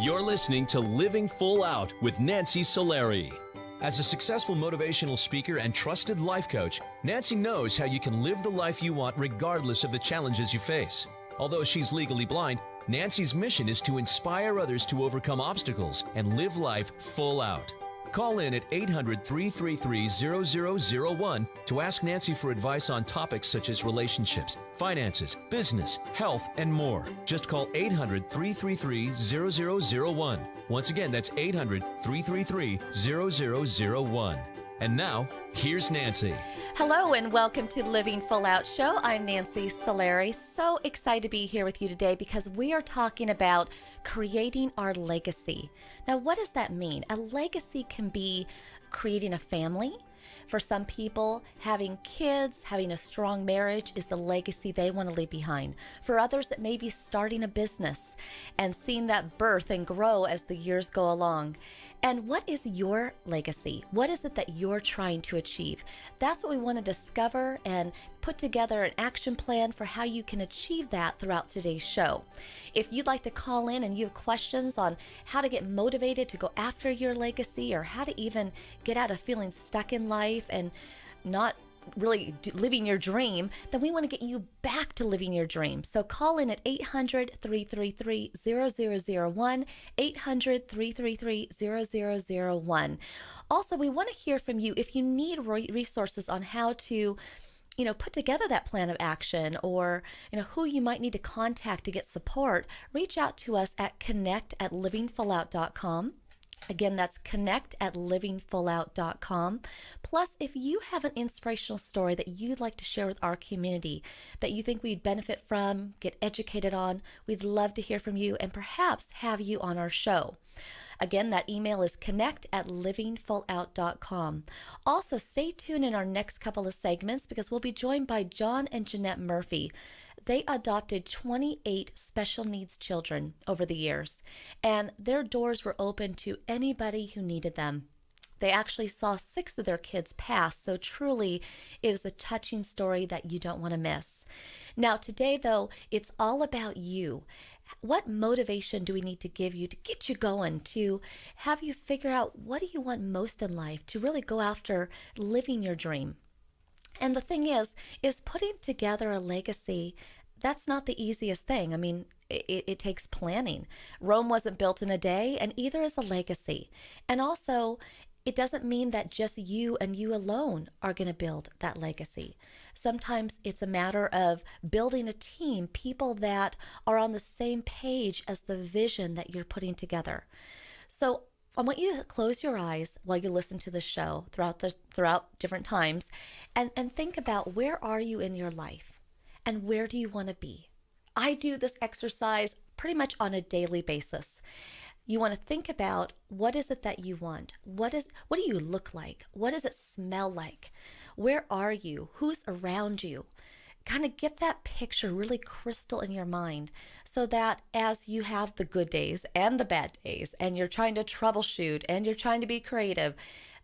You're listening to Living Full Out with Nancy Solari. As a successful motivational speaker and trusted life coach, Nancy knows how you can live the life you want regardless of the challenges you face. Although she's legally blind, Nancy's mission is to inspire others to overcome obstacles and live life full out. Call in at 800-333-0001 to ask Nancy for advice on topics such as relationships, finances, business, health, and more. Just call 800-333-0001. Once again, that's 800-333-0001. And now, here's Nancy. Hello and welcome to the Living Full Out Show. I'm Nancy Solari. So excited to be here with you today because we are talking about creating our legacy. Now, what does that mean? A legacy can be creating a family. For some people, having kids, having a strong marriage is the legacy they want to leave behind. For others, it may be starting a business and seeing that birth and grow as the years go along. And what is your legacy? What is it that you're trying to achieve? That's what we want to discover and put together an action plan for how you can achieve that throughout today's show. If you'd like to call in and you have questions on how to get motivated to go after your legacy or how to even get out of feeling stuck in life and not really living your dream, then we want to get you back to living your dream. So call in at 800-333-0001, 800-333-0001. Also, we want to hear from you if you need resources on how to put together that plan of action or, who you might need to contact to get support. Reach out to us at connect@livingfullout.com. Again, that's connect@livingfullout.com. Plus, if you have an inspirational story that you'd like to share with our community that you think we'd benefit from, get educated on, we'd love to hear from you and perhaps have you on our show. Again, that email is connect@livingfullout.com. Also, stay tuned in our next couple of segments because we'll be joined by John and Jeanette Murphy. They adopted 28 special needs children over the years, and their doors were open to anybody who needed them. They actually saw 6 of their kids pass, so truly it is a touching story that you don't want to miss. Now today, though, it's all about you. What motivation do we need to give you to get you going, to have you figure out what do you want most in life, to really go after living your dream? And the thing is putting together a legacy, that's not the easiest thing. I mean, it takes planning. Rome wasn't built in a day, and either is a legacy. And also, it doesn't mean that just you and you alone are going to build that legacy. Sometimes it's a matter of building a team, people that are on the same page as the vision that you're putting together. So I want you to close your eyes while you listen to the show throughout different times and think about where are you in your life and where do you want to be. I do this exercise pretty much on a daily basis. You want to think about what is it that you want? What do you look like? What does it smell like? Where are you? Who's around you? Kind of get that picture really crystal in your mind so that as you have the good days and the bad days and you're trying to troubleshoot and you're trying to be creative,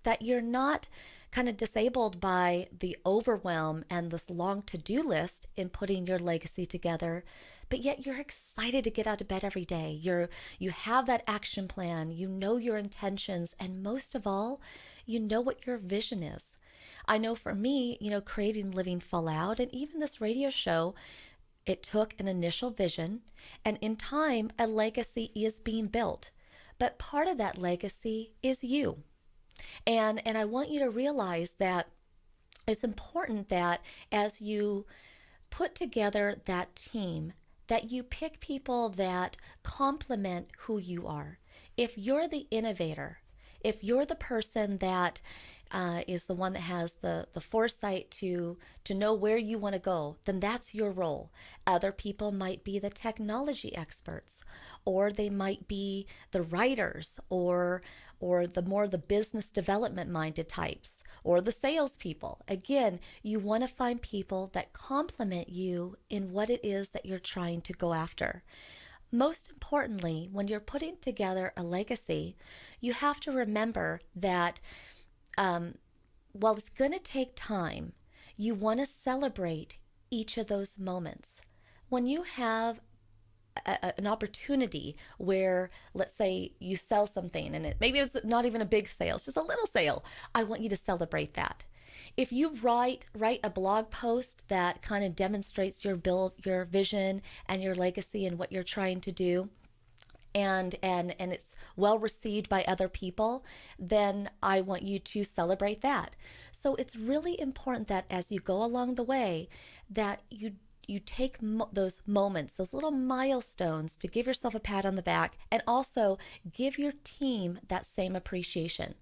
that you're not kind of disabled by the overwhelm and this long to-do list in putting your legacy together, but yet you're excited to get out of bed every day. You have that action plan, you know your intentions, and most of all, you know what your vision is. I know for me, creating Living Full Out and even this radio show, it took an initial vision, and in time, a legacy is being built. But part of that legacy is you. And I want you to realize that it's important that as you put together that team, that you pick people that complement who you are. If you're the innovator, if you're the person that is the one that has the foresight to know where you want to go, then that's your role. Other people might be the technology experts, or they might be the writers, or the business development minded types, or the salespeople. Again, you want to find people that complement you in what it is that you're trying to go after. Most importantly, when you're putting together a legacy, you have to remember that while it's going to take time, you want to celebrate each of those moments. When you have an opportunity where, let's say, you sell something and maybe it's not even a big sale, it's just a little sale. I want you to celebrate that. If you write a blog post that kind of demonstrates your vision and your legacy and what you're trying to do, and it's well received by other people, then I want you to celebrate that. So it's really important that as you go along the way, that you take those moments, those little milestones, to give yourself a pat on the back and also give your team that same appreciation.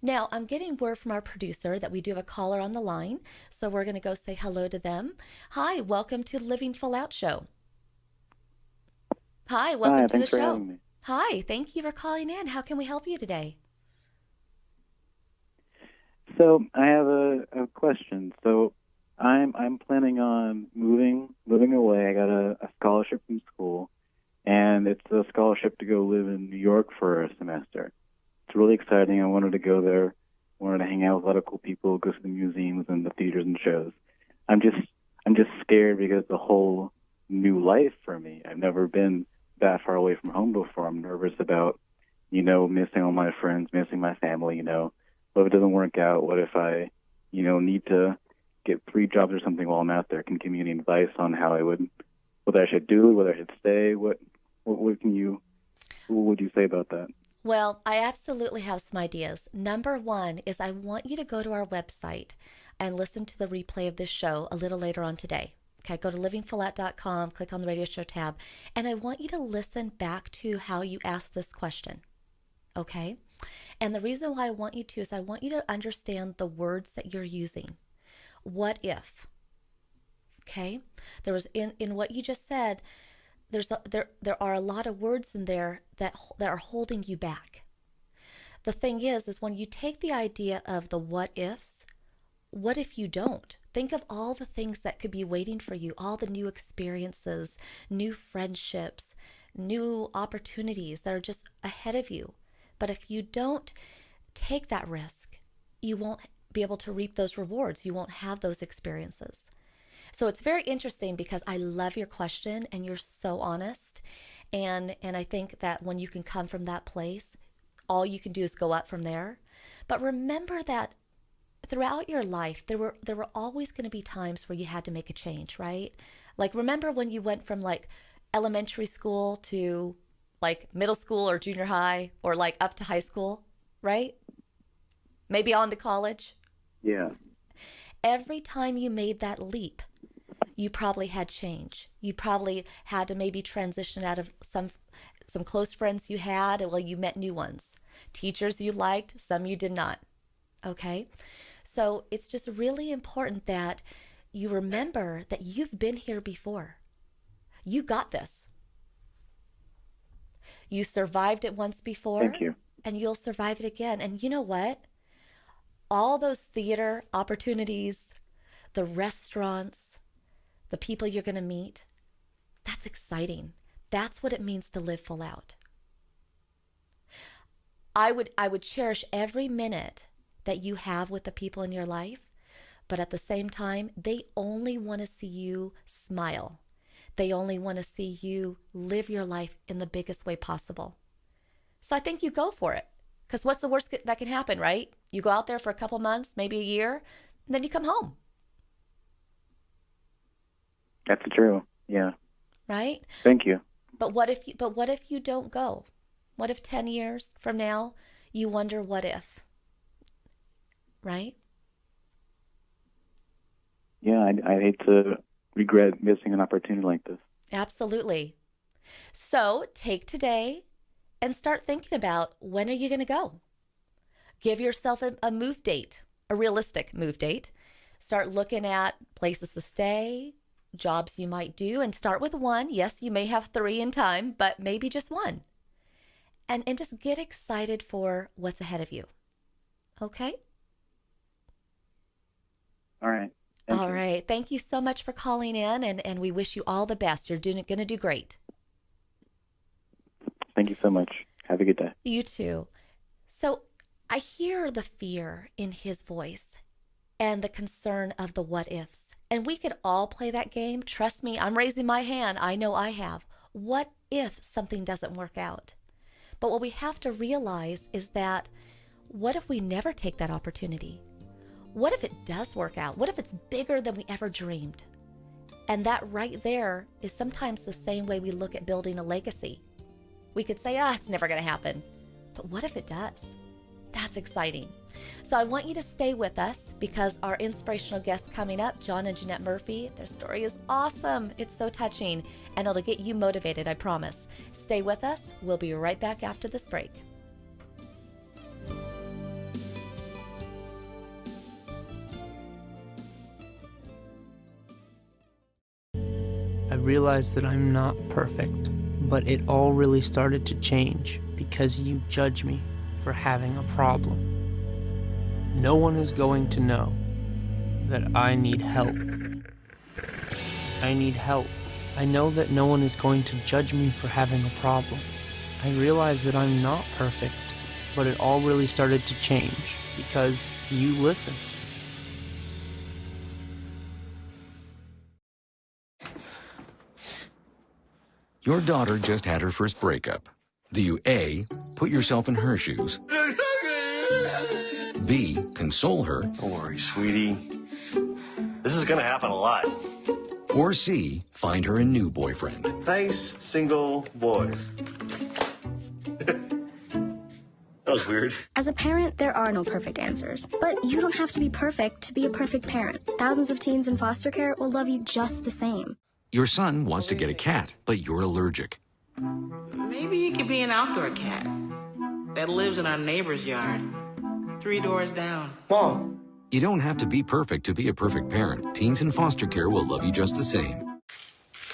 Now, I'm getting word from our producer that we do have a caller on the line, so we're going to go say hello to them. Hi, welcome to the Living Full Out Show. Hi, welcome to the show. Having me. Hi, thank you for calling in. How can we help you today? So I have a question. So I'm planning on living away. I got a scholarship from school, and it's a scholarship to go live in New York for a semester. It's really exciting. I wanted to go there. Wanted to hang out with a lot of cool people, go to the museums and the theaters and shows. I'm just scared because the whole new life for me. I've never been that far away from home before. I'm nervous about, missing all my friends, missing my family, What if it doesn't work out? What if I, need to get 3 jobs or something while I'm out there? Can you give me any advice on whether I should do, whether I should stay? What would you say about that? Well, I absolutely have some ideas. Number one is I want you to go to our website and listen to the replay of this show a little later on today. Okay, go to livingfullout.com, click on the radio show tab, and I want you to listen back to how you asked this question. Okay? And the reason why I want you to is I want you to understand the words that you're using. What if? Okay? There was in what you just said, there are a lot of words in there that are holding you back. The thing is when you take the idea of the what ifs, what if you don't? Think of all the things that could be waiting for you, all the new experiences, new friendships, new opportunities that are just ahead of you. But if you don't take that risk, you won't be able to reap those rewards. You won't have those experiences. So it's very interesting because I love your question and you're so honest. And I think that when you can come from that place, all you can do is go up from there. But remember that throughout your life, there were always going to be times where you had to make a change, right? Like, remember when you went from like elementary school to like middle school or junior high or like up to high school, right? Maybe on to college. Yeah. Every time you made that leap, you probably had change. You probably had to maybe transition out of some close friends you had, and well, you met new ones. Teachers you liked, some you did not. Okay? So it's just really important that you remember that you've been here before. You got this. You survived it once before. Thank you. And you'll survive it again. And you know what? All those theater opportunities, the restaurants, the people you're going to meet, that's exciting. That's what it means to live full out. I would cherish every minute that you have with the people in your life, but at the same time, they only want to see you smile. They only want to see you live your life in the biggest way possible. So I think you go for it, because what's the worst that can happen, right? You go out there for a couple months, maybe a year, and then you come home. That's true. Yeah. Right? Thank you. But what if you don't go? What if 10 years from now you wonder what if? Right? Yeah, I hate to regret missing an opportunity like this. Absolutely. So take today and start thinking about, when are you going to go? Give yourself a move date, a realistic move date. Start looking at places to stay, jobs you might do, and start with one. Yes, you may have 3 in time, but maybe just one. And just get excited for what's ahead of you. Okay? All right. All right. Thank you so much for calling in, and we wish you all the best. You're going to do great. Thank you so much. Have a good day. You too. So I hear the fear in his voice and the concern of the what ifs. And we could all play that game. Trust me, I'm raising my hand. I know I have. What if something doesn't work out? But what we have to realize is that what if we never take that opportunity? What if it does work out? What if it's bigger than we ever dreamed? And that right there is sometimes the same way we look at building a legacy. We could say, it's never going to happen. But what if it does? That's exciting. So I want you to stay with us because our inspirational guests coming up, John and Jeanette Murphy, their story is awesome. It's so touching and it'll get you motivated, I promise. Stay with us. We'll be right back after this break. I realized that I'm not perfect, but it all really started to change because you judge me for having a problem. No one is going to know that I need help. I need help. I know that no one is going to judge me for having a problem. I realize that I'm not perfect, but it all really started to change because you listen. Your daughter just had her first breakup. Do you A, put yourself in her shoes? B, console her? Don't worry, sweetie. This is gonna happen a lot. Or C, find her a new boyfriend? Nice, single boys. That was weird. As a parent, there are no perfect answers. But you don't have to be perfect to be a perfect parent. Thousands of teens in foster care will love you just the same. Your son wants to get a cat, but you're allergic. Maybe you could be an outdoor cat that lives in our neighbor's yard, 3 doors down. Mom. You don't have to be perfect to be a perfect parent. Teens in foster care will love you just the same.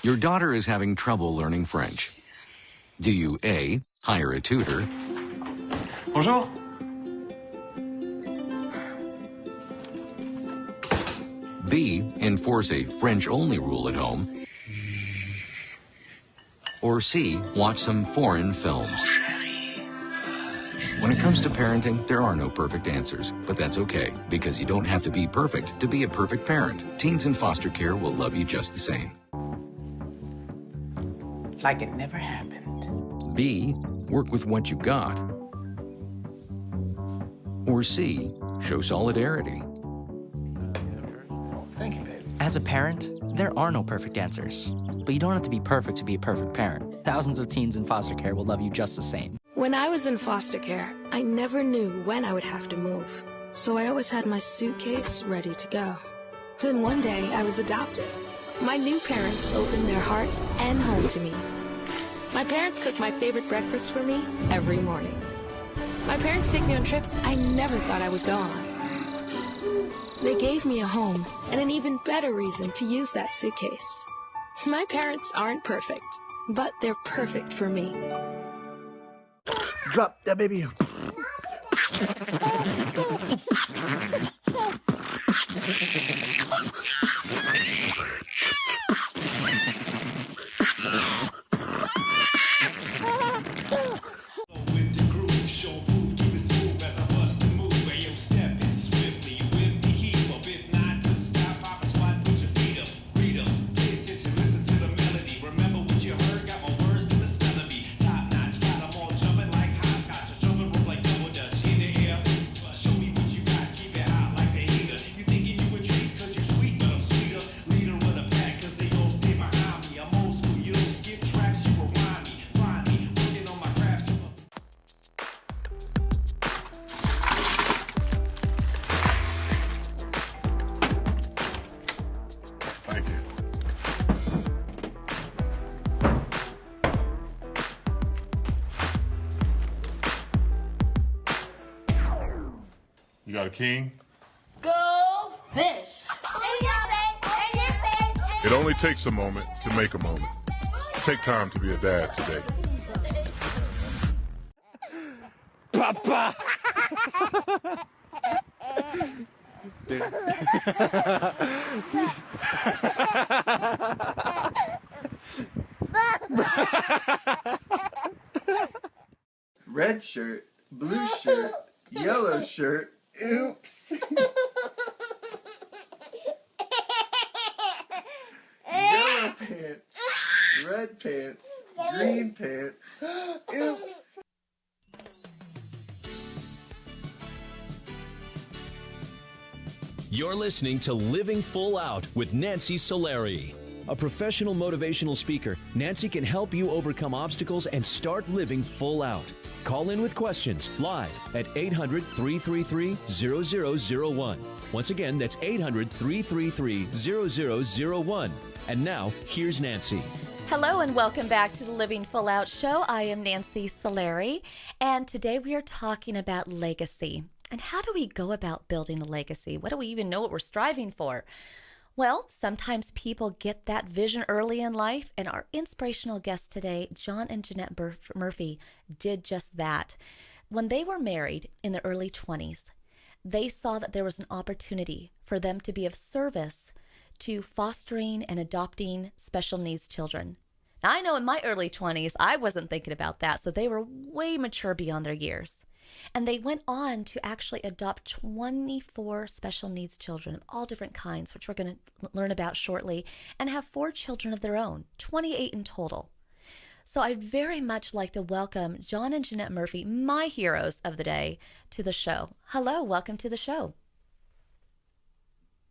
Your daughter is having trouble learning French. Do you A, hire a tutor? Bonjour. B, enforce a French-only rule at home? Or C, watch some foreign films? When it comes to parenting, there are no perfect answers, but that's okay, because you don't have to be perfect to be a perfect parent. Teens in foster care will love you just the same. Like it never happened. B, work with what you got. Or C, show solidarity. Thank you, babe. As a parent, there are no perfect answers. But you don't have to be perfect to be a perfect parent. Thousands of teens in foster care will love you just the same. When I was in foster care, I never knew when I would have to move. So I always had my suitcase ready to go. Then one day, I was adopted. My new parents opened their hearts and home to me. My parents cook my favorite breakfast for me every morning. My parents take me on trips I never thought I would go on. They gave me a home and an even better reason to use that suitcase. My parents aren't perfect, but they're perfect for me. Drop that baby. You got a king? Go fish! It only takes a moment to make a moment. Take time to be a dad today. Papa! Red shirt, blue shirt, yellow shirt. Oops. Yellow pants, red pants, green pants. Oops. You're listening to Living Full Out with Nancy Solari. A professional motivational speaker, Nancy can help you overcome obstacles and start living full out. Call in with questions live at 800-333-0001. Once again, that's 800-333-0001. And now, here's Nancy. Hello and welcome back to the Living Full Out Show. I am Nancy Solari, and today we are talking about legacy. And how do we go about building a legacy? What do we even know what we're striving for? Well, sometimes people get that vision early in life, and our inspirational guests today, John and Jeanette Murphy, did just that. When they were married in the early 20s, they saw that there was an opportunity for them to be of service to fostering and adopting special needs children. Now, I know in my early 20s, I wasn't thinking about that, so they were way mature beyond their years. And they went on to actually adopt 24 special needs children of all different kinds, which we're going to learn about shortly, and have 4 children of their own, 28 in total. So I'd very much like to welcome John and Jeanette Murphy, my heroes of the day, to the show. Hello, welcome to the show.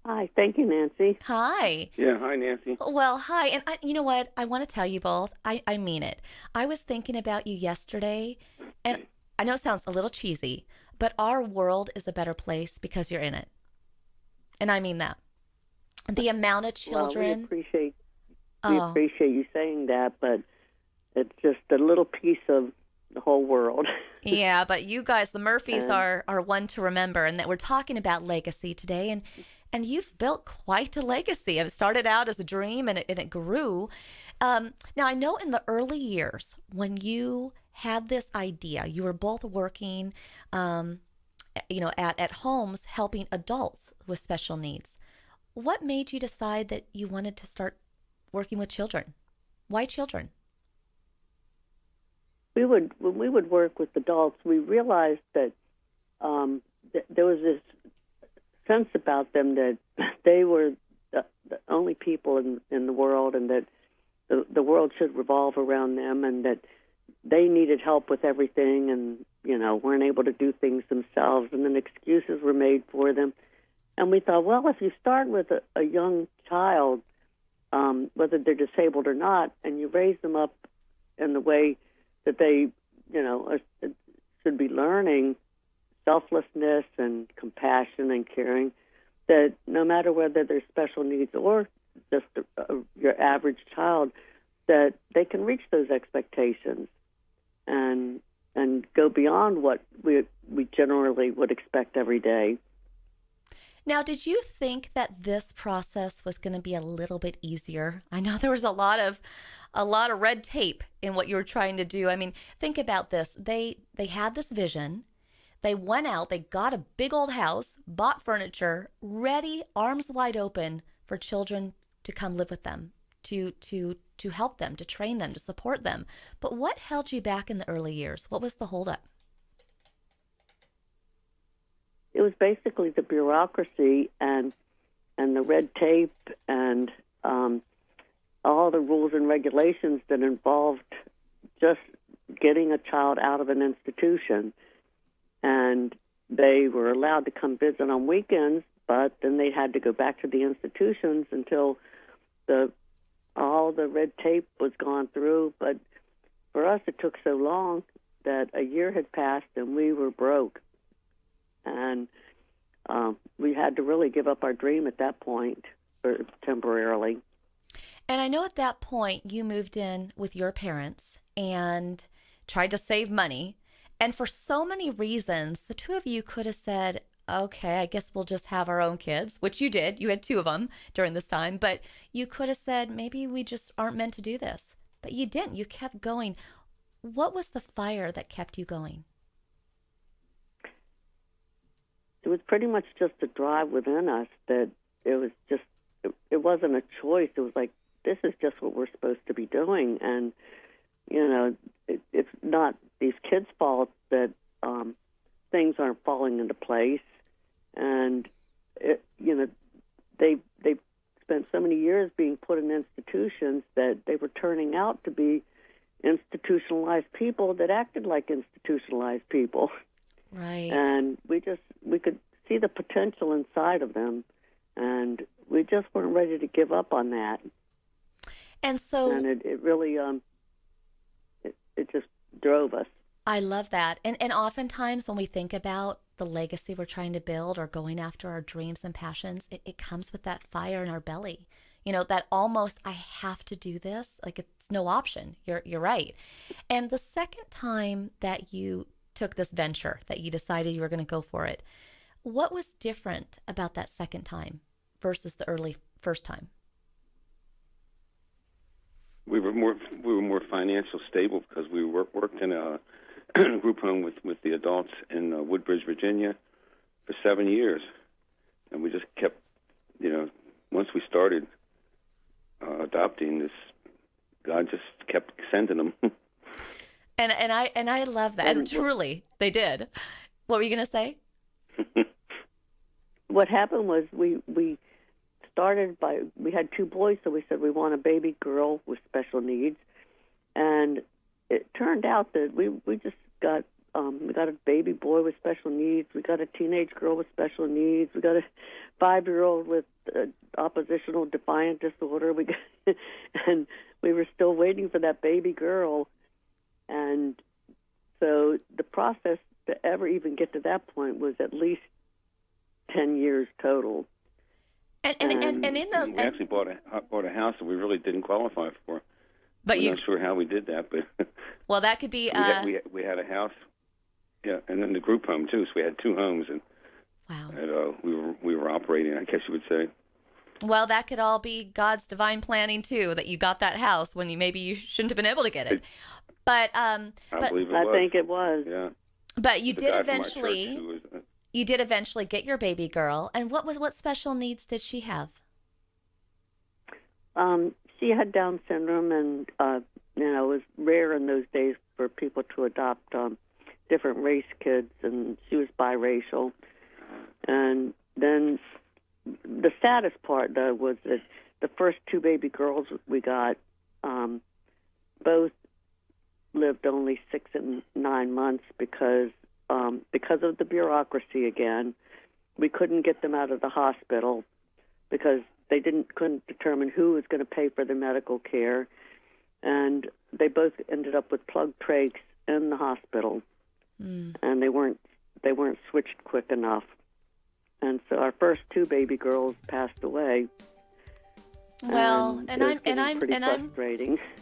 Hi, thank you, Nancy. Hi. Yeah, hi, Nancy. Well, hi. And you know what? I want to tell you both, I mean it. I was thinking about you yesterday, and I know it sounds a little cheesy, but our world is a better place because you're in it. And I mean that. The amount of children. Well, we appreciate you saying that, but it's just a little piece of the whole world. Yeah, but you guys, the Murphys, are one to remember, and that we're talking about legacy today. And you've built quite a legacy. It started out as a dream, and it grew. Now, I know in the early years when you had this idea, you were both working, at homes helping adults with special needs. What made you decide that you wanted to start working with children? Why children? When we would work with adults, we realized that there was this sense about them that they were the only people in the world, and that the world should revolve around them, and that they needed help with everything, and weren't able to do things themselves, and then excuses were made for them. And we thought, well, if you start with a young child, whether they're disabled or not, and you raise them up in the way that they, should be learning selflessness and compassion and caring, that no matter whether they're special needs or just your average child, that they can reach those expectations and go beyond what we generally would expect every day. Now, did you think that this process was going to be a little bit easier? I know there was a lot of red tape in what you were trying to do. I mean, think about this. They had this vision. They went out, they got a big old house, bought furniture, ready, arms wide open for children to come live with them, to help them, to train them, to support them. But what held you back in the early years? What was the holdup? It was basically the bureaucracy and the red tape and all the rules and regulations that involved just getting a child out of an institution. And they were allowed to come visit on weekends, but then they had to go back to the institutions until all the red tape was gone through. But for us, it took so long that a year had passed and we were broke. And we had to really give up our dream at that point temporarily. And I know at that point you moved in with your parents and tried to save money. And for so many reasons, the two of you could have said, okay, I guess we'll just have our own kids, which you did. You had 2 of them during this time. But you could have said, maybe we just aren't meant to do this. But you didn't. You kept going. What was the fire that kept you going? It was pretty much just a drive within us that it wasn't a choice. It was like, this is just what we're supposed to be doing. And, it's not these kids' fault that things aren't falling into place. And, they spent so many years being put in institutions that they were turning out to be institutionalized people that acted like institutionalized people. Right. And we could see the potential inside of them, and we just weren't ready to give up on that. And so... And it really, it just drove us. I love that. And oftentimes when we think about the legacy we're trying to build or going after our dreams and passions, it comes with that fire in our belly. You know, that almost, I have to do this. Like, it's no option. You're right. And the second time that you took this venture, that you decided you were going to go for it, what was different about that second time versus the first time? We were more financially stable because we worked in a group home with the adults in Woodbridge, Virginia, for 7 years, and we just kept, once we started adopting this, God just kept sending them. and I love that. And truly, they did. What were you going to say? What happened was we had 2 boys, so we said we want a baby girl with special needs, and it turned out that we just got we got a baby boy with special needs, we got a teenage girl with special needs, we got a 5-year-old with oppositional defiant disorder, and we were still waiting for that baby girl, and so the process to ever even get to that point was at least 10 years total. And in those, we actually bought a house that we really didn't qualify for. But I'm not sure how we did that, but well, that could be. We had a house, yeah, and then the group home too. So we had 2 homes, and wow, and, we were operating, I guess you would say. Well, that could all be God's divine planning too. That you got that house when you shouldn't have been able to get it. But I believe it was. I think it was. Yeah. But you did eventually. You did eventually get your baby girl, and what special needs did she have? She had Down syndrome, and it was rare in those days for people to adopt different race kids, and she was biracial. And then the saddest part, though, was that the first 2 baby girls we got, both lived only 6 and 9 months because of the bureaucracy again. We couldn't get them out of the hospital because they couldn't determine who was going to pay for the medical care, and they both ended up with plug trachs in the hospital, and they weren't switched quick enough, and so our first 2 baby girls passed away. Well,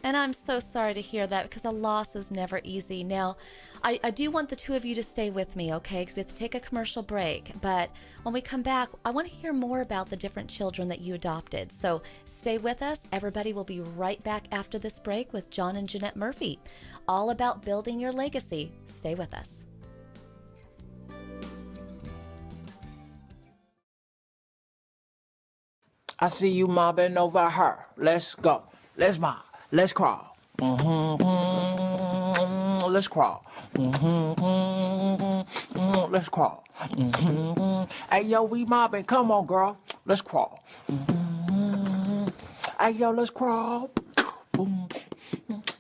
I'm so sorry to hear that, because a loss is never easy. Now, I do want the 2 of you to stay with me, okay? Because we have to take a commercial break. But when we come back, I want to hear more about the different children that you adopted. So stay with us. Everybody will be right back after this break with John and Jeanette Murphy, all about building your legacy. Stay with us. I see you mobbing over her. Let's go. Let's mob. Let's crawl. Let's crawl. Let's crawl. Hey, yo, we mobbing. Come on, girl. Let's crawl. Hey, yo, let's crawl.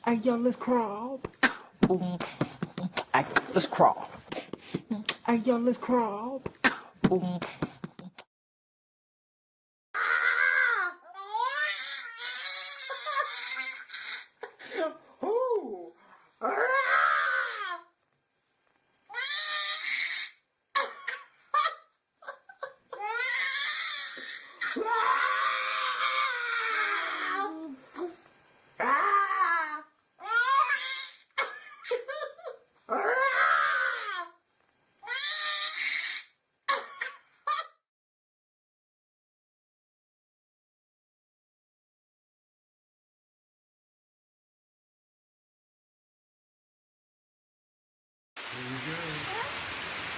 Hey, yo, let's crawl. Hey, let's crawl. Hey, yo, let's crawl.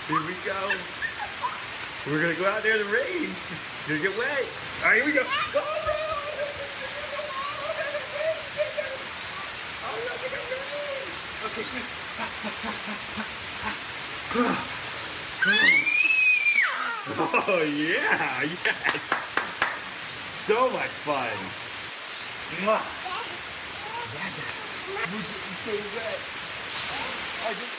Here we go. We're going to go out there in the rain. You're going to get wet. All right, here we go. Go, okay, oh, yeah. Yes. So much fun. so wet. I just...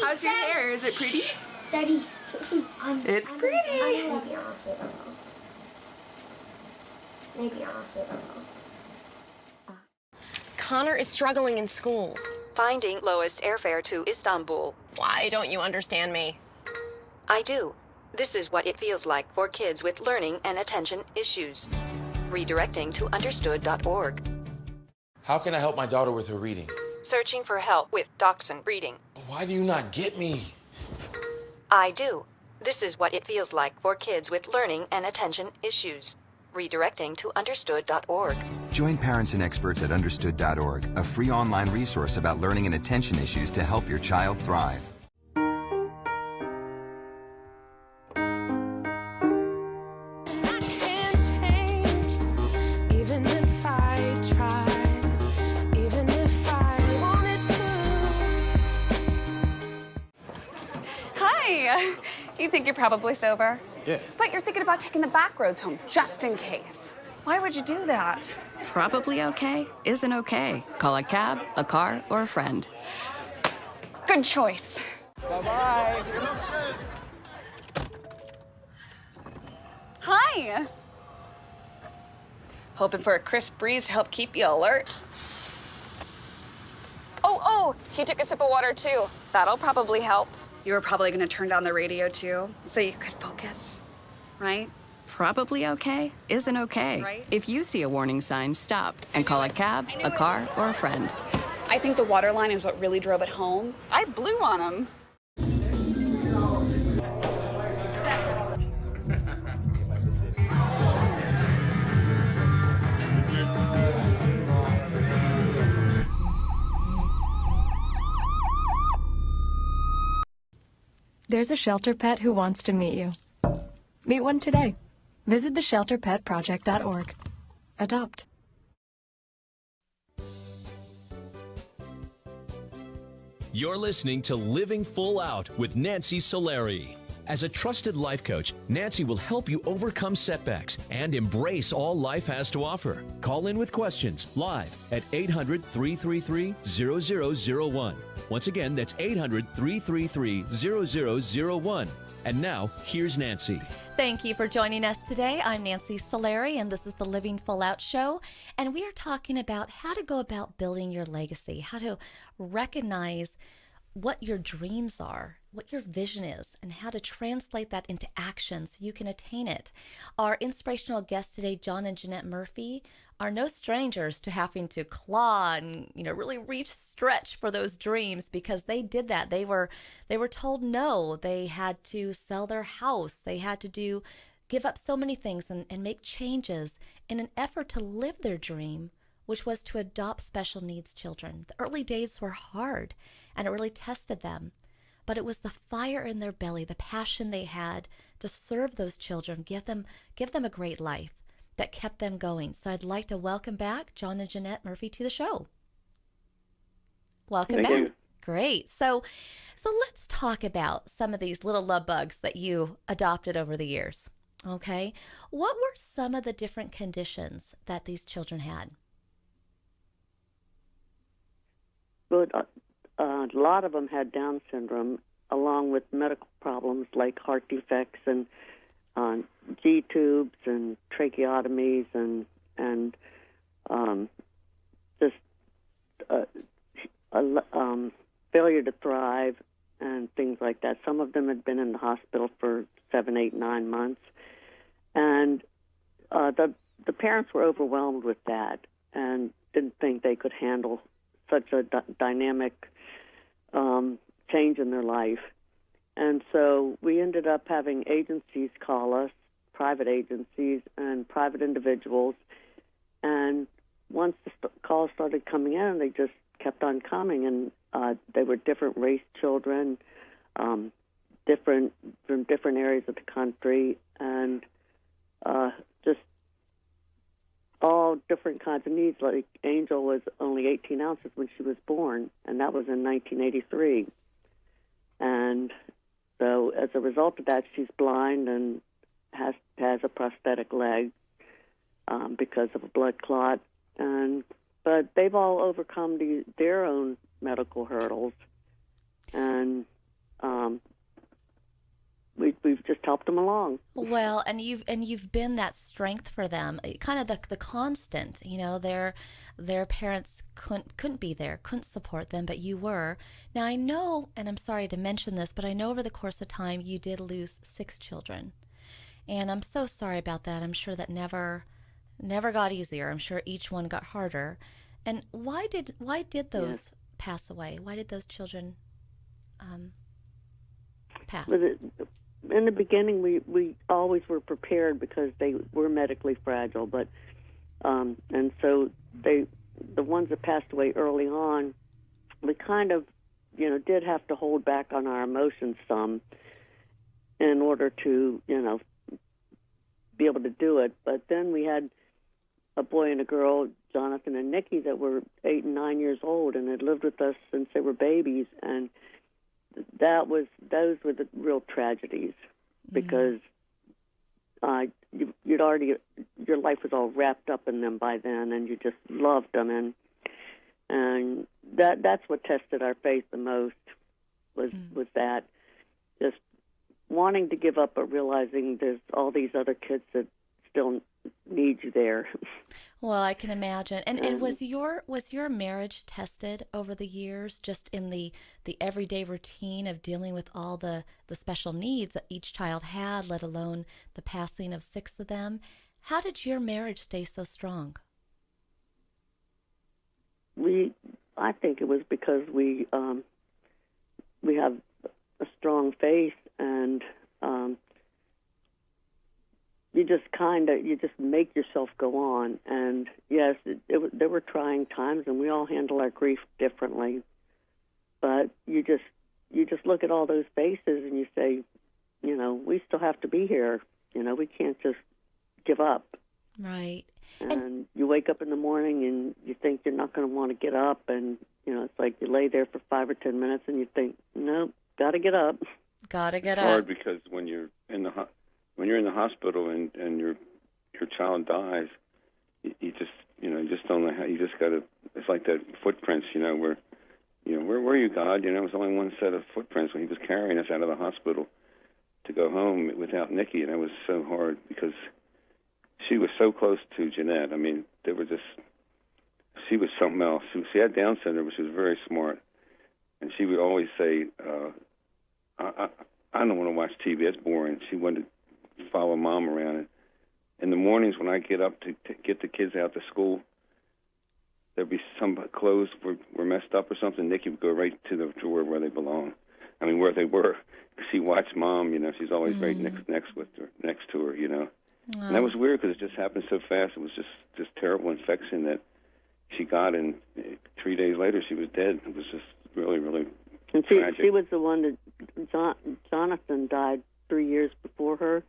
How's your hair? Is it pretty? Daddy. It's pretty. Maybe I'll sit Connor is struggling in school. Finding lowest airfare to Istanbul. Why don't you understand me? I do. This is what it feels like for kids with learning and attention issues. Redirecting to understood.org. How can I help my daughter with her reading? Searching for help with Dachshund Reading. Why do you not get me? I do. This is what it feels like for kids with learning and attention issues. Redirecting to understood.org. Join parents and experts at understood.org, a free online resource about learning and attention issues to help your child thrive. You think you're probably sober? Yeah. But you're thinking about taking the back roads home, just in case. Why would you do that? Probably okay isn't okay. Call a cab, a car, or a friend. Good choice. Bye-bye. Hi. Hoping for a crisp breeze to help keep you alert. Oh, he took a sip of water too. That'll probably help. You were probably going to turn down the radio too, so you could focus, right? Probably okay isn't okay. Right. If you see a warning sign, stop and call a cab, a car, or a friend. I think the water line is what really drove it home. I blew on him. There's a shelter pet who wants to meet you. Meet one today. Visit theshelterpetproject.org. Adopt. You're listening to Living Full Out with Nancy Solari. As a trusted life coach, Nancy will help you overcome setbacks and embrace all life has to offer. Call in with questions live at 800-333-0001. Once again, that's 800-333-0001. And now, here's Nancy. Thank you for joining us today. I'm Nancy Solari, and this is the Living Full Out Show. And we are talking about how to go about building your legacy, how to recognize what your dreams are, what your vision is, and how to translate that into action so you can attain it. Our inspirational guests today, John and Jeanette Murphy, are no strangers to having to claw and really stretch for those dreams, because they did that. They were told no. They had to sell their house. They had to give up so many things and make changes in an effort to live their dream, which was to adopt special needs children. The early days were hard, and it really tested them. But it was the fire in their belly, the passion they had to serve those children, give them a great life, that kept them going. So I'd like to welcome back John and Jeanette Murphy to the show. Welcome Thank back. you. Great. So let's talk about some of these little love bugs that you adopted over the years. Okay. What were some of the different conditions that these children had? Well, a lot of them had Down syndrome, along with medical problems like heart defects and G-tubes and tracheotomies and just failure to thrive and things like that. Some of them had been in the hospital for 7, 8, 9 months. And the the parents were overwhelmed with that and didn't think they could handle such a dynamic change in their life. And so we ended up having agencies call us, private agencies and private individuals. And once the calls started coming in, they just kept on coming. And they were different race children, different from different areas of the country, and just all different kinds of needs. Like Angel was only 18 ounces when she was born, and that was in 1983. And so as a result of that, she's blind and has a prosthetic leg because of a blood clot. But they've all overcome their own medical hurdles, and we've just helped them along. Well, and you've been that strength for them, kind of the constant. You know, their parents couldn't be there, couldn't support them, but you were. Now I know, and I'm sorry to mention this, but I know over the course of time you did lose 6 children, and I'm so sorry about that. I'm sure that never got easier. I'm sure each one got harder. And why did those pass away? Why did those children pass? In the beginning, we always were prepared because they were medically fragile, but and so the ones that passed away early on, we kind of did have to hold back on our emotions some in order to be able to do it. But then we had a boy and a girl, Jonathan and Nikki, that were 8 and 9 years old and had lived with us since they were babies, and those were the real tragedies, because your life was all wrapped up in them by then, and you just loved them, and that's what tested our faith the most was that, just wanting to give up, but realizing there's all these other kids that still need you there. Well, I can imagine. And was your marriage tested over the years, just in the everyday routine of dealing with all the special needs that each child had, let alone the passing of 6 of them? How did your marriage stay so strong? I think it was because we have a strong faith, and you just make yourself go on. And yes, there were trying times, and we all handle our grief differently. But you just look at all those faces and you say, we still have to be here. We can't just give up. Right. And you wake up in the morning and you think you're not going to want to get up, and it's like you lay there for 5 or 10 minutes and you think, nope, got to get up. Got to get up. It's hard because when you're in the hospital and your child dies, you just don't know how. You just got to. It's like that footprints, where where were you, God? It was only one set of footprints when he was carrying us out of the hospital to go home without Nikki, and it was so hard because she was so close to Jeanette. I mean, she was something else. She had Down syndrome, but she was very smart, and she would always say, I don't want to watch TV. It's boring. She wanted to follow Mom around. And in the mornings when I get up to get the kids out to school, there'd be some clothes were messed up or something. Nikki would go right to the drawer where they belong. I mean, where they were. She watched Mom. She's always right next to her. Wow. And that was weird because it just happened so fast. It was just terrible infection that she got, and 3 days later she was dead. It was just really, really and tragic. She was the one that Jonathan died 3 years before her,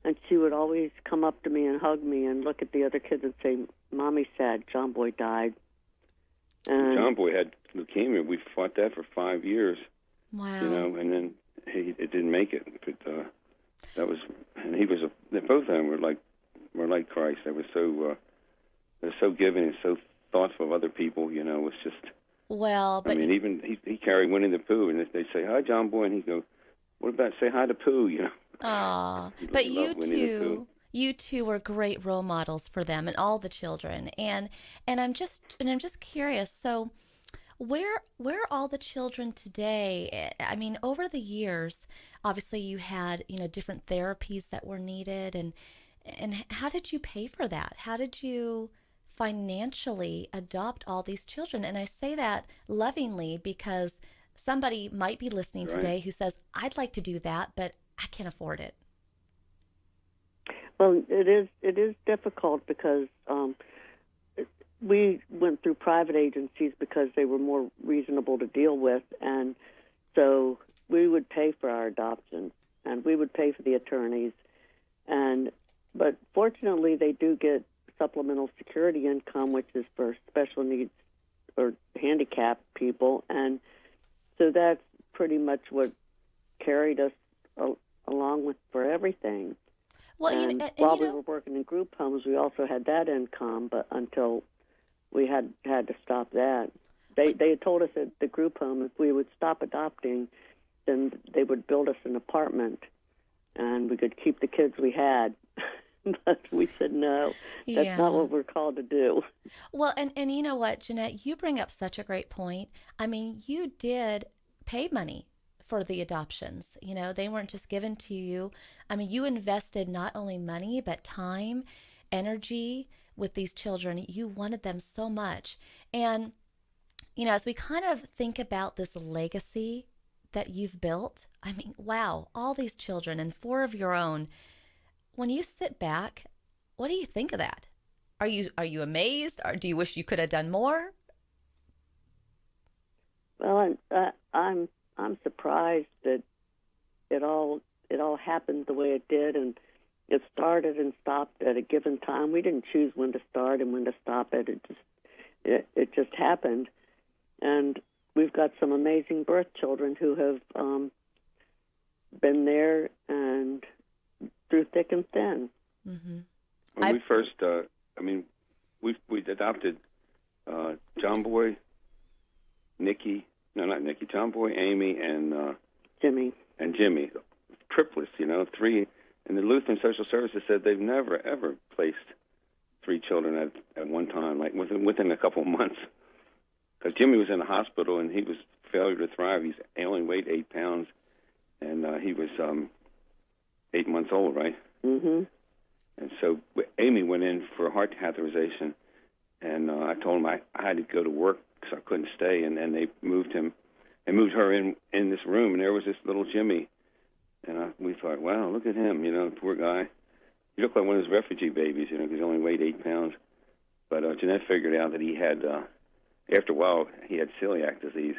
and she would always come up to me and hug me and look at the other kids and say, "Mommy's sad. John Boy died." And John Boy had leukemia. We fought that for 5 years. Wow. And then it didn't make it. But that was, and he was both of them were like Christ. They were so giving and so thoughtful of other people. It was just. Well, but I mean, even he carried Winnie the Pooh, and if they say hi, John Boy, and he'd go, "What about say hi to Pooh?" Aw, but you two were great role models for them and all the children. And I'm just curious. So, where are all the children today? I mean, over the years, obviously you had different therapies that were needed, and And how did you pay for that? How did you financially adopt all these children? And I say that lovingly because somebody might be listening today who says, I'd like to do that, but I can't afford it. Well, it is difficult because we went through private agencies because they were more reasonable to deal with, and so we would pay for our adoption, and we would pay for the attorneys, but fortunately they do get supplemental security income, which is for special needs or handicapped people, and so that's pretty much what carried us along with for everything. Well, and while we were working in group homes, we also had that income, but until we had to stop that. They had told us at the group home if we would stop adopting, then they would build us an apartment, and we could keep the kids we had. But we said no, that's not what we're called to do. Well, and you know what, Jeanette, you bring up such a great point. I mean, you did pay money for the adoptions. You know, they weren't just given to you. I mean, you invested not only money, but time, energy with these children. You wanted them so much. And, you know, as we kind of think about this legacy that you've built, I mean, wow, all these children and 4 of your own. When you sit back, what do you think of that? Are you amazed, or do you wish you could have done more? Well, I'm surprised that it all happened the way it did, and it started and stopped at a given time. We didn't choose when to start and when to stop it. It just happened, and we've got some amazing birth children who have been there and through thick and thin. Mm-hmm. When we first, we adopted John Boy, John Boy, Amy, and Jimmy. And Jimmy, triplets, 3. And the Lutheran Social Services said they've never, ever placed 3 children at one time, like within a couple of months. Because Jimmy was in the hospital, and he was failure to thrive. He only weighed 8 pounds, and he was 8 months old, right? Mm-hmm. And so Amy went in for heart catheterization, and I told him I had to go to work because I couldn't stay, and then they moved her in this room, and there was this little Jimmy, and we thought, wow, look at him, poor guy. He looked like one of those refugee babies, because he only weighed 8 pounds. But Jeanette figured out that he had, after a while, he had celiac disease,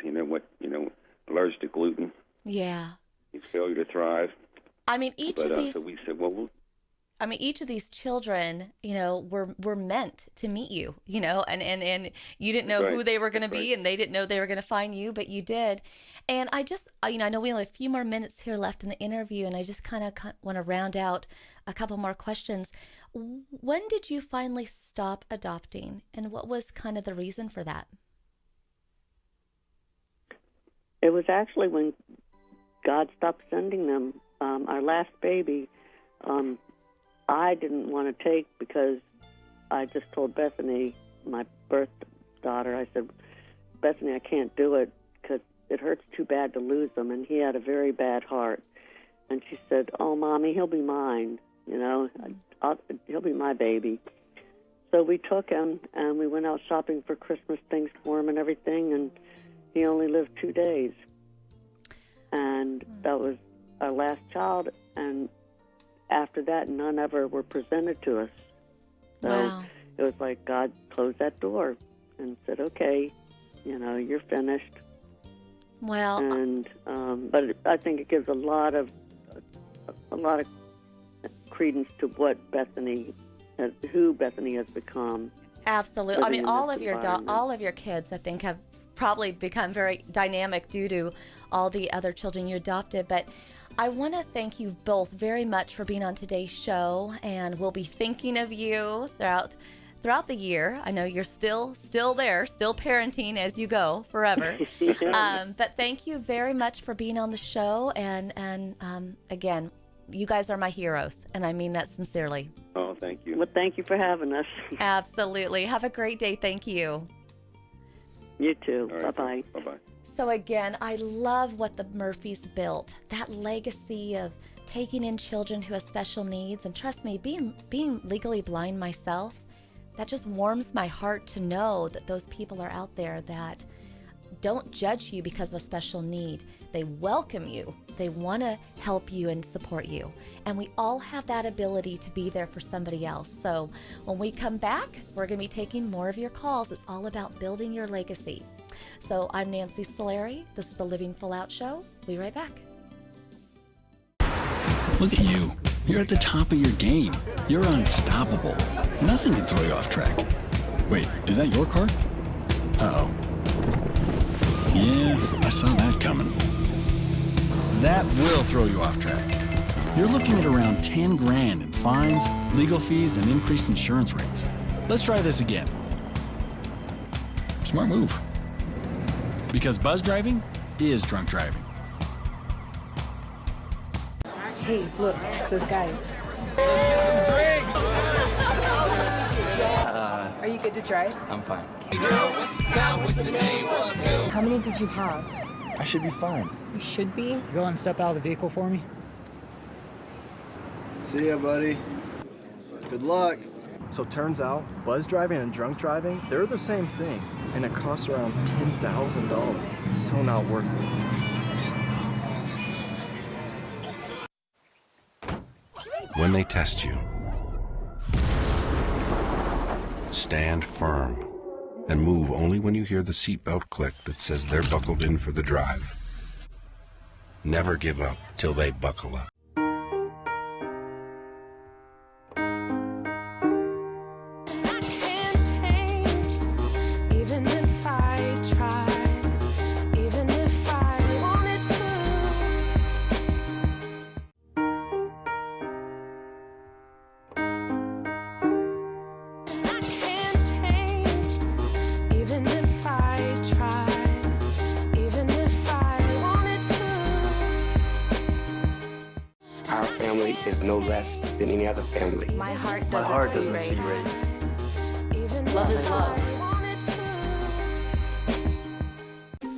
allergic to gluten. Yeah. He's failure to thrive. I mean, each of these. So we said, well, each of these children, were meant to meet you, and you didn't know who they were going to be, and they didn't know they were going to find you, but you did. And I just, I know we only have a few more minutes here left in the interview, and I just kind of want to round out a couple more questions. When did you finally stop adopting, and what was kind of the reason for that? It was actually when God stopped sending them. Our last baby, I didn't want to take because I just told Bethany, my birth daughter, I said, Bethany, I can't do it because it hurts too bad to lose them, and he had a very bad heart. And she said, oh, Mommy, he'll be mine, he'll be my baby. So we took him, and we went out shopping for Christmas things for him and everything, and he only lived 2 days. And that was our last child, and after that, none ever were presented to us. So It was like God closed that door and said, okay, you're finished. Well, and but I think it gives a lot of credence to what who Bethany has become. Absolutely. I mean, all of your kids, I think, have probably become very dynamic due to all the other children you adopted. But I want to thank you both very much for being on today's show, and we'll be thinking of you throughout the year. I know you're still there, still parenting as you go forever. But thank you very much for being on the show, and again, you guys are my heroes, and I mean that sincerely. Oh, thank you. Well, thank you for having us. Absolutely. Have a great day. Thank you. You too. All right, Bye-bye. Bye-bye. So again, I love what the Murphys built, that legacy of taking in children who have special needs. And trust me, being legally blind myself, that just warms my heart to know that those people are out there that don't judge you because of a special need. They welcome you. They want to help you and support you. And we all have that ability to be there for somebody else. So when we come back, we're going to be taking more of your calls. It's all about building your legacy. So I'm Nancy Solari. This is the Living Full Out Show. We'll be right back. Look at you. You're at the top of your game. You're unstoppable. Nothing can throw you off track. Wait, is that your car? Uh-oh. Yeah, I saw that coming. That will throw you off track. You're looking at around 10 grand in fines, legal fees, and increased insurance rates. Let's try this again. Smart move. Because buzz driving is drunk driving. Hey, look, it's those guys. Get some drinks! Are you good to drive? I'm fine. How many did you have? I should be fine. You should be. Go and step out of the vehicle for me. See ya, buddy. Good luck. So turns out, buzz driving and drunk driving, they're the same thing, and it costs around $10,000. So not worth it. When they test you, stand firm and move only when you hear the seatbelt click that says they're buckled in for the drive. Never give up till they buckle up. Is no less than any other family. My heart doesn't see race. Love is love.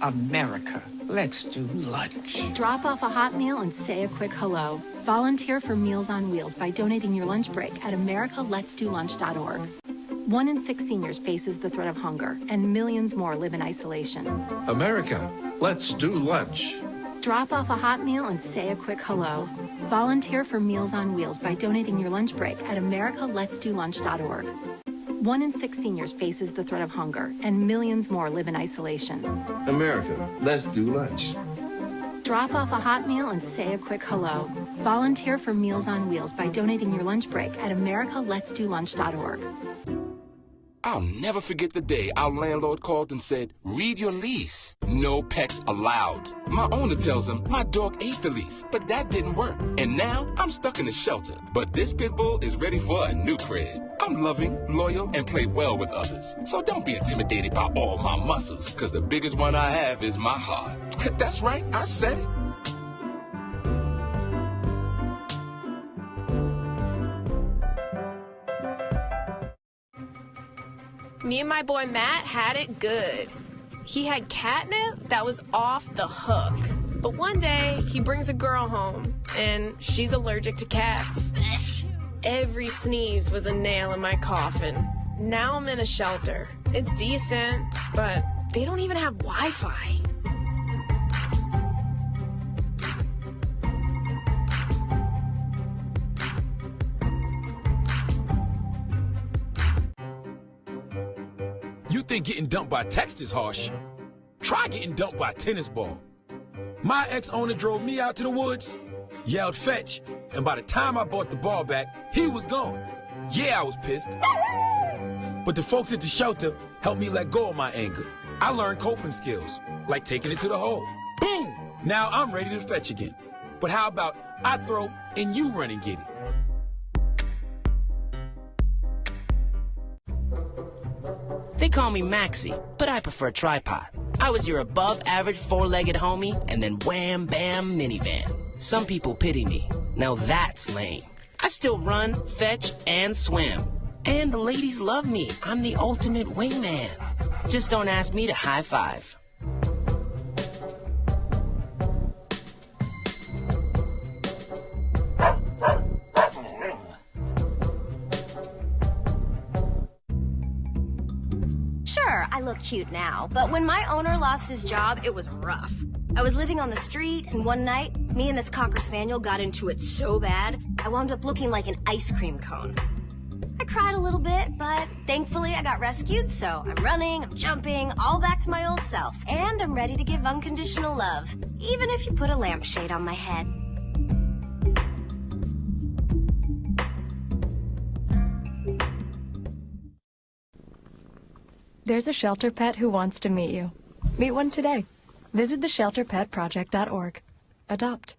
America, let's do lunch. Drop off a hot meal and say a quick hello. Volunteer for Meals on Wheels by donating your lunch break at americaletsdolunch.org. 1 in 6 seniors faces the threat of hunger, and millions more live in isolation. America, let's do lunch. Drop off a hot meal and say a quick hello. Volunteer for Meals on Wheels by donating your lunch break at americaletsdolunch.org. 1 in 6 seniors faces the threat of hunger, and millions more live in isolation. America, let's do lunch. Drop off a hot meal and say a quick hello. Volunteer for Meals on Wheels by donating your lunch break at americaletsdolunch.org. I'll never forget the day our landlord called and said, read your lease. No pets allowed. My owner tells him my dog ate the lease, but that didn't work. And now I'm stuck in the shelter. But this pit bull is ready for a new crib. I'm loving, loyal, and play well with others. So don't be intimidated by all my muscles, because the biggest one I have is my heart. That's right, I said it. Me and my boy Matt had it good. He had catnip that was off the hook. But one day, he brings a girl home, and she's allergic to cats. Every sneeze was a nail in my coffin. Now I'm in a shelter. It's decent, but they don't even have Wi-Fi. You think getting dumped by text is harsh? Try getting dumped by a tennis ball. My ex-owner drove me out to the woods, yelled fetch, and by the time I brought the ball back, he was gone. Yeah, I was pissed. But the folks at the shelter helped me let go of my anger. I learned coping skills, like taking it to the hole. Boom! Now I'm ready to fetch again. But how about I throw and you run and get it? They call me Maxie, but I prefer tripod. I was your above-average four-legged homie, and then wham-bam minivan. Some people pity me. Now that's lame. I still run, fetch, and swim. And the ladies love me. I'm the ultimate wingman. Just don't ask me to high five. Sure, I look cute now, but when my owner lost his job, it was rough. I was living on the street, and one night, me and this Cocker Spaniel got into it so bad, I wound up looking like an ice cream cone. I cried a little bit, but thankfully I got rescued, so I'm running, I'm jumping, all back to my old self, and I'm ready to give unconditional love, even if you put a lampshade on my head. There's a shelter pet who wants to meet you. Meet one today. Visit theshelterpetproject.org. Adopt.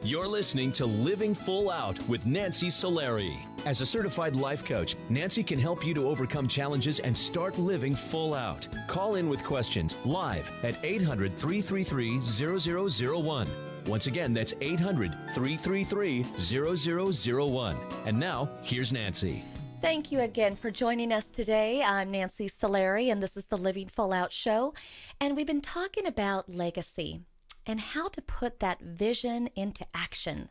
You're listening to Living Full Out with Nancy Solari. As a certified life coach, Nancy can help you to overcome challenges and start living full out. Call in with questions live at 800-333-0001. Once again, that's 800-333-0001. And now, here's Nancy. Thank you again for joining us today. I'm Nancy Solari, and this is the Living Full Out Show. And we've been talking about legacy and how to put that vision into action.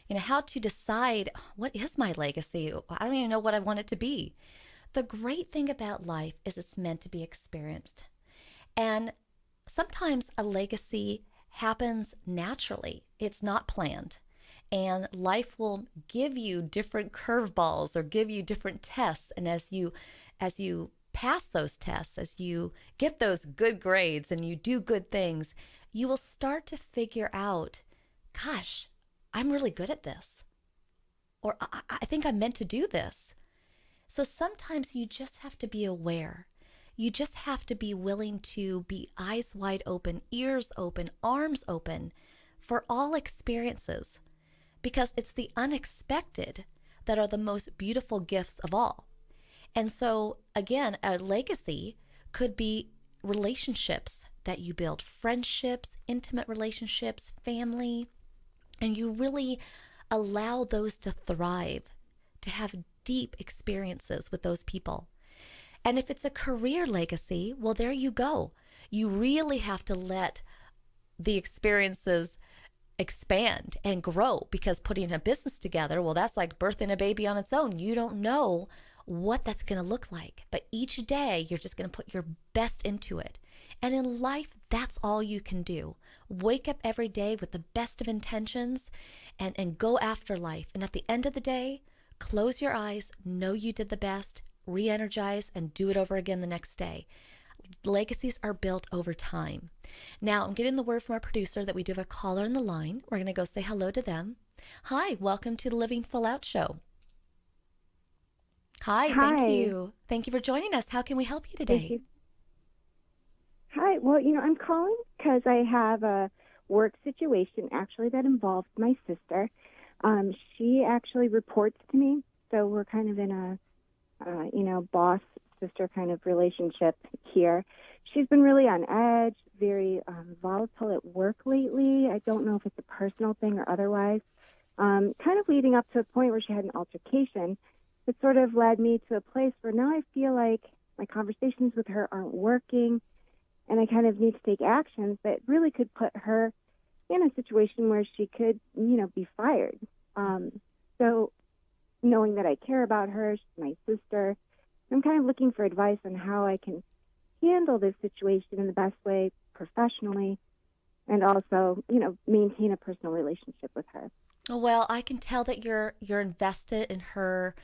You know, how to decide, what is my legacy? I don't even know what I want it to be. The great thing about life is it's meant to be experienced. And sometimes a legacy happens naturally. It's not planned. And life will give you different curveballs or give you different tests. And as you pass those tests, as you get those good grades and you do good things, you will start to figure out, gosh, I'm really good at this. Or I think I'm meant to do this. So sometimes you just have to be aware. You just have to be willing to be eyes wide open, ears open, arms open for all experiences. Because it's the unexpected that are the most beautiful gifts of all. And so, again, a legacy could be relationships that you build, friendships, intimate relationships, family, and you really allow those to thrive, to have deep experiences with those people. And if it's a career legacy, well, there you go. You really have to let the experiences expand and grow, because putting a business together, well, that's like birthing a baby on its own. You don't know what that's going to look like, but each day you're just going to put your best into it. And in life, that's all you can do. Wake up every day with the best of intentions and go after life. And at the end of the day, close your eyes, know you did the best, re-energize, and do it over again the next day. Legacies are built over time. Now, I'm getting the word from our producer that we do have a caller on the line. We're going to go say hello to them. Hi, welcome to the Living Full Out Show. Hi. Thank you. Thank you for joining us. How can we help you today? Thank you. Hi, well, I'm calling because I have a work situation actually that involves my sister. She actually reports to me, so we're kind of in a, boss-sister kind of relationship here. She's been really on edge, very volatile at work lately. I don't know if it's a personal thing or otherwise. Kind of leading up to a point where she had an altercation that sort of led me to a place where now I feel like my conversations with her aren't working, and I kind of need to take actions that really could put her in a situation where she could, be fired. So knowing that I care about her, she's my sister, I'm kind of looking for advice on how I can handle this situation in the best way professionally, and also, maintain a personal relationship with her. Well, I can tell that you're invested in her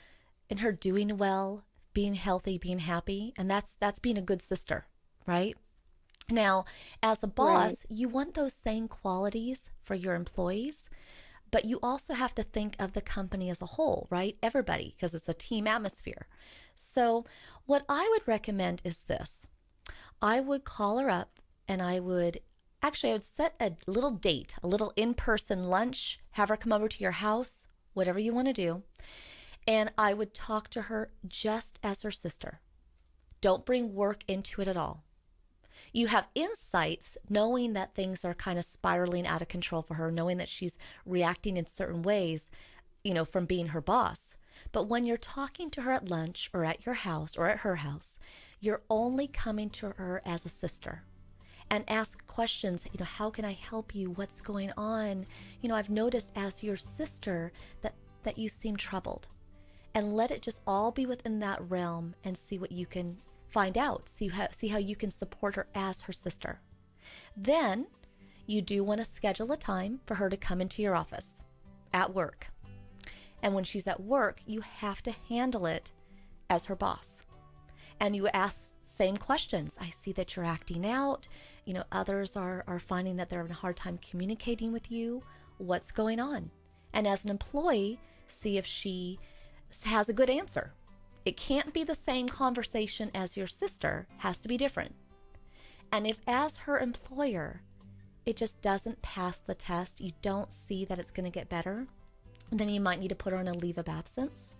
doing well, being healthy, being happy, and that's being a good sister, right? Now, as a boss, you want those same qualities for your employees, but you also have to think of the company as a whole, right? Everybody, because it's a team atmosphere. So what I would recommend is this. I would call her up and I would set a little date, a little in-person lunch, have her come over to your house, whatever you want to do. And I would talk to her just as her sister. Don't bring work into it at all. You have insights knowing that things are kind of spiraling out of control for her, knowing that she's reacting in certain ways, from being her boss. But when you're talking to her at lunch or at your house or at her house, you're only coming to her as a sister. And ask questions, how can I help you? What's going on? I've noticed as your sister that you seem troubled. And let it just all be within that realm and see what you can find out. See how you can support her as her sister. Then you do want to schedule a time for her to come into your office at work. And when she's at work, you have to handle it as her boss. And you ask same questions. I see that you're acting out. Others are finding that they're having a hard time communicating with you. What's going on? And as an employee, see if she has a good answer. It can't be the same conversation as your sister. Has to be different. And if as her employer, it just doesn't pass the test, you don't see that it's going to get better, then you might need to put her on a leave of absence.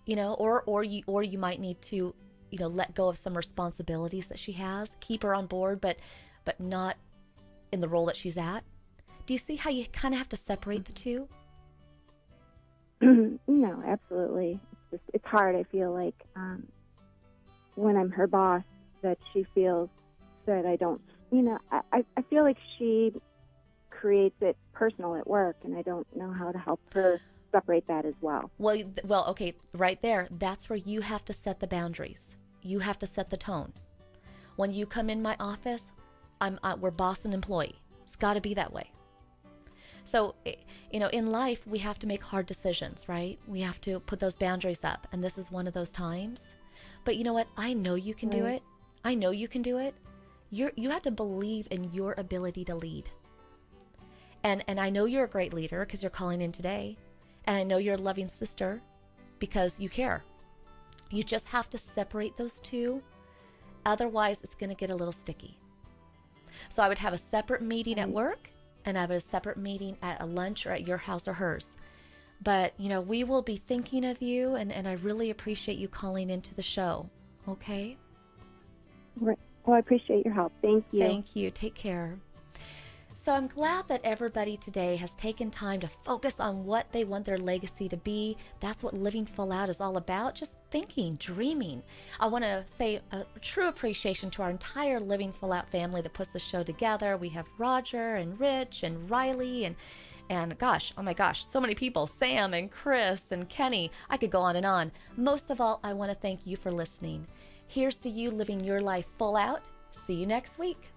Or you might need to let go of some responsibilities that she has, keep her on board, but not in the role that she's at. Do you see how you kind of have to separate the two? No, absolutely. It's hard. I feel like when I'm her boss, that she feels that I don't, I feel like she creates it personal at work, and I don't know how to help her separate that as well. Well, okay, right there, that's where you have to set the boundaries. You have to set the tone. When you come in my office, we're boss and employee. It's got to be that way. So, in life, we have to make hard decisions, right? We have to put those boundaries up, and this is one of those times. But you know what? I know you can do it. I know you can do it. You have to believe in your ability to lead. And I know you're a great leader because you're calling in today. And I know you're a loving sister because you care. You just have to separate those two. Otherwise, it's going to get a little sticky. So I would have a separate meeting at work, and I have a separate meeting at a lunch or at your house or hers. But, we will be thinking of you, and I really appreciate you calling into the show. Okay? Right. Well, I appreciate your help. Thank you. Thank you. Take care. So I'm glad that everybody today has taken time to focus on what they want their legacy to be. That's what Living Full Out is all about, just thinking, dreaming. I want to say a true appreciation to our entire Living Full Out family that puts the show together. We have Roger and Rich and Riley and gosh, oh my gosh, so many people, Sam and Chris and Kenny. I could go on and on. Most of all, I want to thank you for listening. Here's to you living your life full out. See you next week.